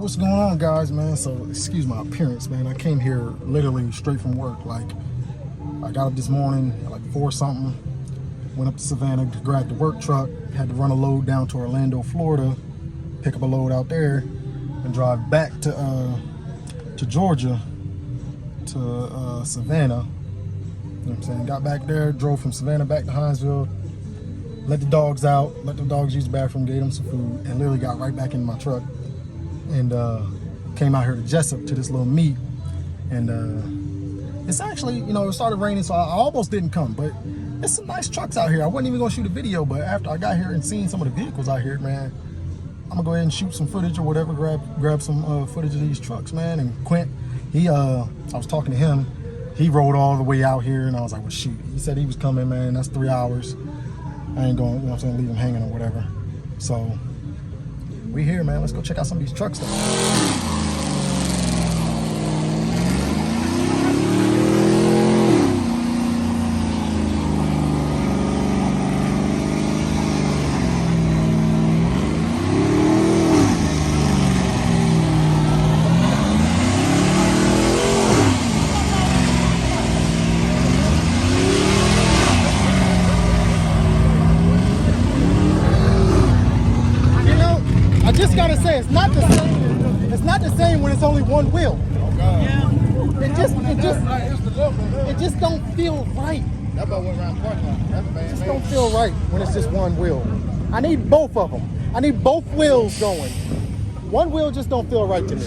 what's going on, guys, man? So excuse my appearance, man. I came here literally straight from work. Like, I got up this morning at like 4 something, went up to Savannah to grab the work truck, had to run a load down to Orlando, Florida, pick up a load out there, and drive back to Georgia, to Savannah. You know what I'm saying? Got back there, drove from Savannah back to Hinesville, let the dogs out, let the dogs use the bathroom, gave them some food, and literally got right back in my truck and came out here to Jesup to this little meet. And it's actually, you know, it started raining, so I almost didn't come, but there's some nice trucks out here. I wasn't even gonna shoot a video, but after I got here and seen some of the vehicles out here, man, I'm gonna go ahead and shoot some footage or whatever, grab some footage of these trucks, man. And Quint, I was talking to him, he rode all the way out here, and I was like, well, shoot. He said he was coming, man. That's 3 hours. I ain't going, you know what I'm saying, leave him hanging or whatever. So we here, man. Let's go check out some of these trucks though. Just gotta say, it's not the same. It's not the same when it's only one wheel. Yeah. It just don't feel right. That boat went around the parking lot. That's bad. It just don't feel right when it's just one wheel. I need both of them. I need both wheels going. One wheel just don't feel right to me.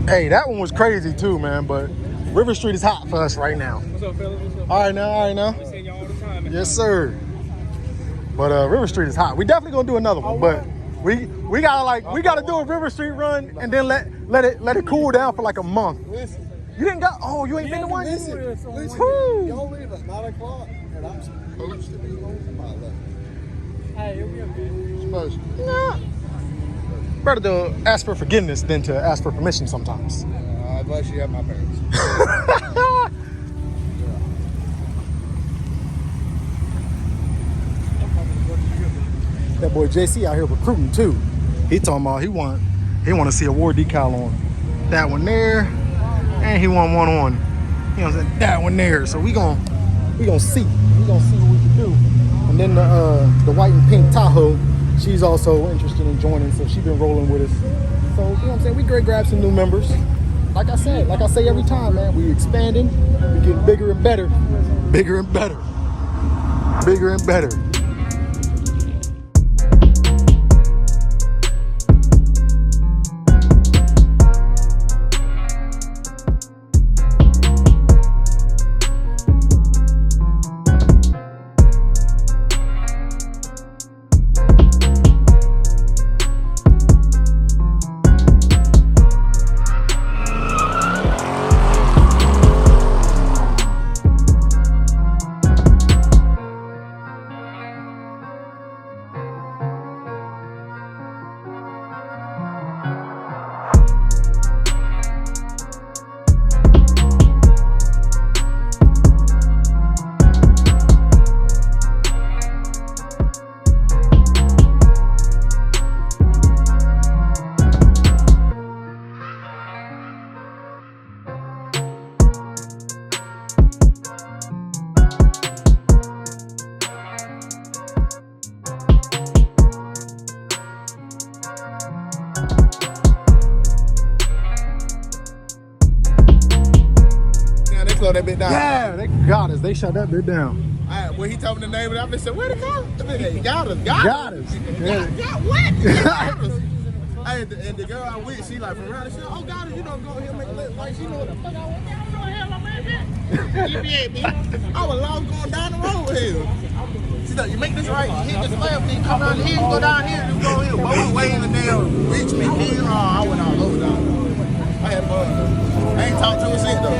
Hey, that one was crazy too, man. But River Street is hot for us right now. What's up, fellas? What's up? All right now. We see y'all all the time. Yes, sir. But River Street is hot. We definitely gonna do another one, but we gotta do a River Street run and then let it cool down for like a month. Listen, You didn't go? Oh, you ain't been to one? listen. Woo. Y'all leave at 9 o'clock, and I'm supposed to be home by 11. Hey, it'll be okay. Supposed to. Nah. Better to ask for forgiveness than to ask for permission sometimes. Unless you have my parents. That boy JC out here recruiting too. He talking about he want to see a war decal on that one there, and he want one on, you know what I'm saying, that one there. So we gonna see what we can do. And then the white and pink Tahoe, she's also interested in joining, so she's been rolling with us. So you know what I'm saying, we great grab some new members. Like I say every time, man, we expanding, we getting bigger and better, bigger and better, bigger and better. Slow that bit down. Yeah, they got us. They shut that bit down. When he told me the name of it, I said, where'd it go? He got us. Got us. Yeah. Got what? He got us. Hey, and the girl I'm with, she like from around, she like, oh, got it, you know, go ahead and make a list. Like, she know what the fuck I want. I don't know the hell I'm at. I was lost going down the road with him. She like, you make this right, you hit this left, then you come down here, you go down here, you go here. But we way in the damn reach me. I went all over down. I had fun. I ain't talked to her since though.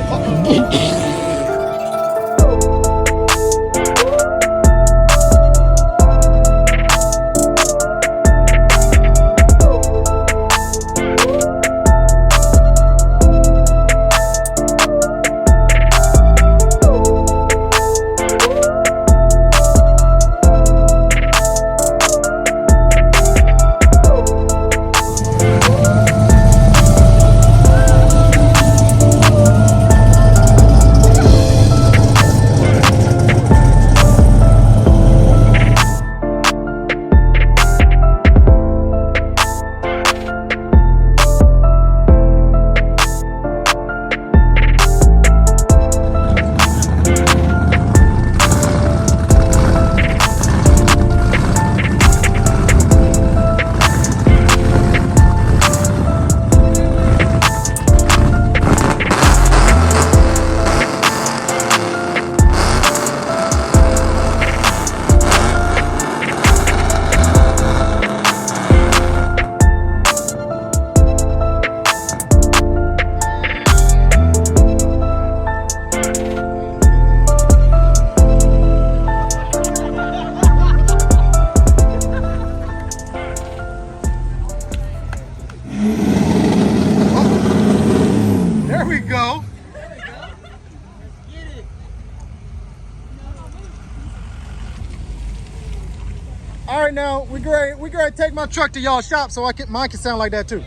All right, now we great to take my truck to y'all shop so mine can sound like that too.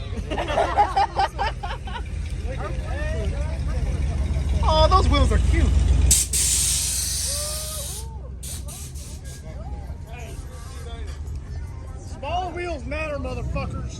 Oh, those wheels are cute. Small wheels matter, motherfuckers.